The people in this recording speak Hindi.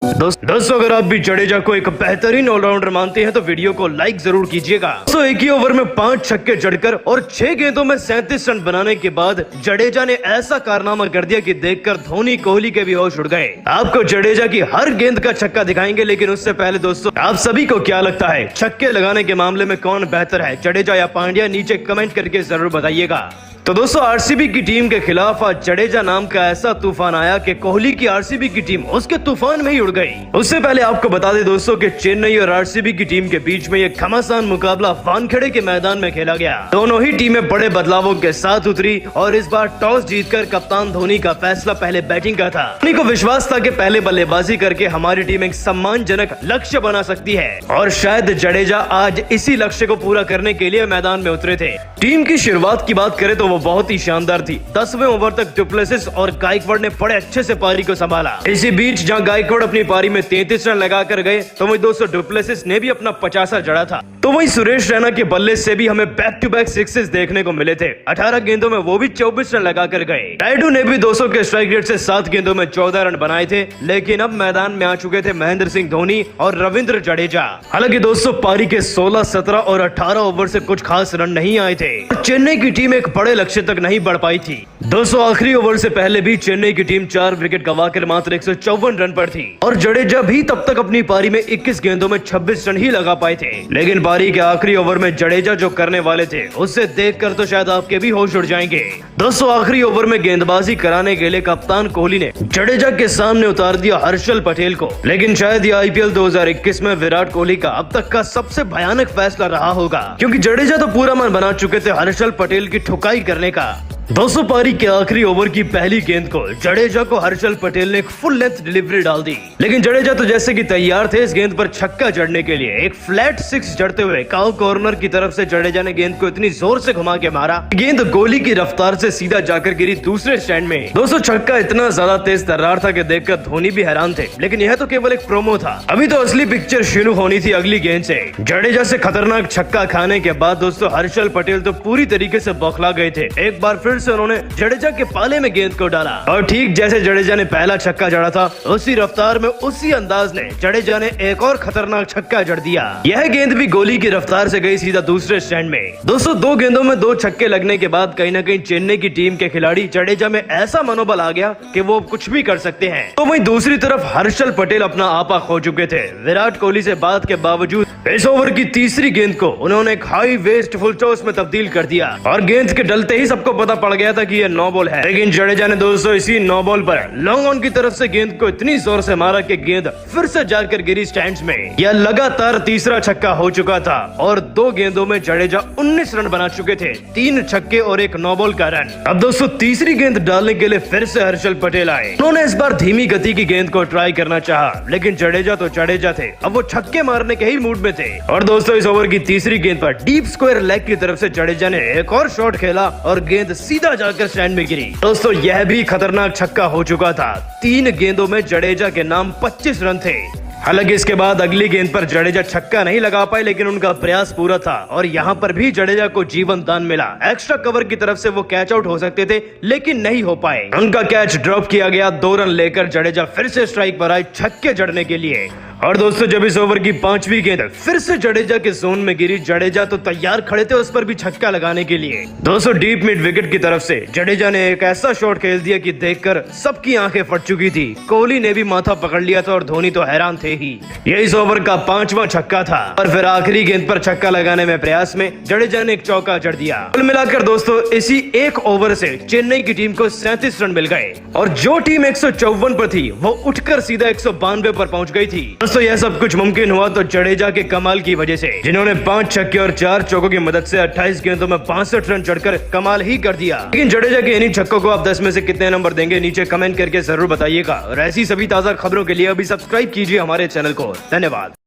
दोस्तों अगर आप भी जडेजा को एक बेहतरीन ऑलराउंडर मानते हैं तो वीडियो को लाइक जरूर कीजिएगा। दोस्तों एक ही ओवर में 5 छक्के जड़कर और 6 गेंदों में 37 रन बनाने के बाद जडेजा ने ऐसा कारनामा कर दिया कि देखकर धोनी कोहली के भी होश उड़ गए। आपको जडेजा की हर गेंद का छक्का दिखाएंगे, लेकिन उससे पहले दोस्तों आप सभी को क्या लगता है छक्के लगाने के मामले में कौन बेहतर है, जडेजा या पांड्या? नीचे कमेंट करके जरूर बताइएगा। तो दोस्तों आरसीबी की टीम के खिलाफ आज जडेजा नाम का ऐसा तूफान आया कि कोहली की आरसीबी की टीम उसके तूफान में ही उड़ गई। उससे पहले आपको बता दें दोस्तों कि चेन्नई और आरसीबी की टीम के बीच में एक घमासान मुकाबला वानखेड़े के मैदान में खेला गया। दोनों ही टीमें बड़े बदलावों के साथ उतरी और इस बार टॉस जीतकर कप्तान धोनी का फैसला पहले बैटिंग का था। धोनी को विश्वास था कि पहले बल्लेबाजी करके हमारी टीम एक सम्मानजनक लक्ष्य बना सकती है और शायद जडेजा आज इसी लक्ष्य को पूरा करने के लिए मैदान में उतरे थे। टीम की शुरुआत की बात करें तो वो बहुत ही शानदार थी। 10वें ओवर तक डुप्लेसिस और गायकवाड़ ने बड़े अच्छे से पारी को संभाला। इसी बीच जहां गायकवाड़ अपनी पारी में 33 रन लगाकर गए तो वहीं दोस्तों डुप्लेसिस ने भी अपना 50 जड़ा था। तो वहीं सुरेश रैना के बल्ले से भी हमें बैक टू बैक सिक्सेस देखने को मिले थे। 18 गेंदों में वो भी 24 रन लगाकर गए। रायडू ने भी 200 के स्ट्राइक रेट से 7 गेंदों में 14 रन बनाए थे, लेकिन अब मैदान में आ चुके थे महेंद्र सिंह धोनी और रविंद्र जडेजा। हालांकि दोस्तों पारी के 16, 17 और 18 ओवर से कुछ खास रन नहीं आए थे। चेन्नई की टीम एक बड़े लक्ष्य तक नहीं बढ़ पाई थी। दोस्तों आखिरी ओवर से पहले भी चेन्नई की टीम 4 विकेट गंवाकर मात्र 154 रन पर थी और जडेजा भी तब तक अपनी पारी में 21 गेंदों में 26 रन ही लगा पाए थे। लेकिन पारी के आखिरी ओवर में जडेजा जो करने वाले थे उससे देखकर तो शायद आपके भी होश उड़ जाएंगे। दोस्तों आखिरी ओवर में गेंदबाजी कराने के लिए कप्तान कोहली ने जडेजा के सामने उतार दिया हर्षल पटेल को। लेकिन शायद ये आईपीएल 2021 में विराट कोहली का अब तक का सबसे भयानक फैसला रहा होगा, क्योंकि जडेजा तो पूरा मन बना चुके थे हर्षल पटेल की ठुकाई करने का। दोस्तों पारी के आखिरी ओवर की पहली गेंद को जडेजा को हर्षल पटेल ने एक फुल लेंथ डिलीवरी डाल दी, लेकिन जडेजा तो जैसे कि तैयार थे इस गेंद पर छक्का जड़ने के लिए। एक फ्लैट 6 जड़ते हुए काउ कॉर्नर की तरफ से जडेजा ने गेंद को इतनी जोर से घुमा के मारा, गेंद गोली की रफ्तार से सीधा जाकर गिरी दूसरे स्टैंड में। दोस्तों छक्का इतना ज्यादा तेज तर्रार था कि देखकर धोनी भी हैरान थे, लेकिन यह तो केवल एक प्रोमो था। अभी तो असली पिक्चर शुरू होनी थी अगली गेंद से। जडेजा से खतरनाक छक्का खाने के बाद दोस्तों हर्षल पटेल तो पूरी तरीके से बौखला गए थे। एक बार फिर से उन्होंने जडेजा के पाले में गेंद को डाला और ठीक जैसे जडेजा ने पहला छक्का जड़ा था उसी रफ्तार में उसी अंदाज ने जडेजा ने एक और खतरनाक छक्का जड़ दिया। यह गेंद भी गोली की रफ्तार से गई सीधा दूसरे स्टैंड में। दोस्तों 2 गेंदों में 2 छक्के लगने के बाद कहीं न कहीं चेन्नई की टीम के खिलाड़ी जडेजा में ऐसा मनोबल आ गया कि वो कुछ भी कर सकते हैं। तो वहीं दूसरी तरफ हर्षल पटेल अपना आपा खो चुके थे। विराट कोहली से बात के बावजूद इस ओवर की तीसरी गेंद को उन्होंने एक हाई वेस्ट फुल टॉस में तब्दील कर दिया और गेंद के डलते ही सबको पता पड़ गया था कि ये नो बॉल है। लेकिन जडेजा ने दोस्तों इसी नो बॉल पर लॉन्ग ऑन की तरफ से गेंद को इतनी जोर से मारा कि गेंद फिर से जाकर गिरी स्टैंड्स में। यह लगातार तीसरा छक्का हो चुका था और 2 गेंदों में जडेजा 19 रन बना चुके थे, 3 छक्के और 1 नो बॉल का रन। अब दोस्तों तीसरी गेंद डालने के लिए फिर से हर्षल पटेल आए। उन्होंने इस बार धीमी गति की गेंद को ट्राई करना चाहा, लेकिन जडेजा तो जडेजा थे, अब वो छक्के मारने के ही मूड में थे। और दोस्तों इस ओवर की तीसरी गेंद पर डीप स्क्वायर लेग की तरफ से जडेजा ने एक और शॉट खेला और गेंद सीधा जाकर स्टैंड में गिरी। दोस्तों यह भी खतरनाक छक्का हो चुका था। 3 गेंदों में जडेजा के नाम 25 रन थे। हालांकि इसके बाद अगली गेंद पर जडेजा छक्का नहीं लगा पाए, लेकिन उनका प्रयास पूरा था और यहाँ पर भी जडेजा को जीवन दान मिला। एक्स्ट्रा कवर की तरफ से वो कैच आउट हो सकते थे, लेकिन नहीं हो पाए। उनका कैच ड्रॉप किया गया। 2 रन लेकर जडेजा फिर से स्ट्राइक पर आए छक्के जड़ने के लिए। और दोस्तों जब इस ओवर की 5वीं गेंद फिर से जडेजा के जोन में गिरी, जडेजा तो तैयार खड़े थे उस पर भी छक्का लगाने के लिए। दोस्तों डीप मिड विकेट की तरफ से जडेजा ने एक ऐसा शॉट खेल दिया कि देखकर सबकी आंखें फट चुकी थी। कोहली ने भी माथा पकड़ लिया था और धोनी तो हैरान थे ही। यह इस ओवर का 5वां छक्का था और फिर आखिरी गेंद पर छक्का लगाने में प्रयास में जडेजा ने एक चौका जड़ दिया। कुल मिलाकर दोस्तों इसी एक ओवर से चेन्नई की टीम को 37 रन मिल गए और जो टीम 154 पर थी वो उठकर सीधा 192 पर पहुंच गई थी। दोस्तों यह सब कुछ मुमकिन हुआ तो जडेजा के कमाल की वजह से, जिन्होंने 5 छक्के और 4 चौकों की मदद से 28 गेंदों में 62 रन चढ़कर कमाल ही कर दिया। लेकिन जडेजा के इन्हीं छक्कों को आप 10 में से कितने नंबर देंगे नीचे कमेंट करके जरूर बताइएगा। और ऐसी सभी ताजा खबरों के लिए अभी सब्सक्राइब कीजिए हमारे चैनल को। धन्यवाद।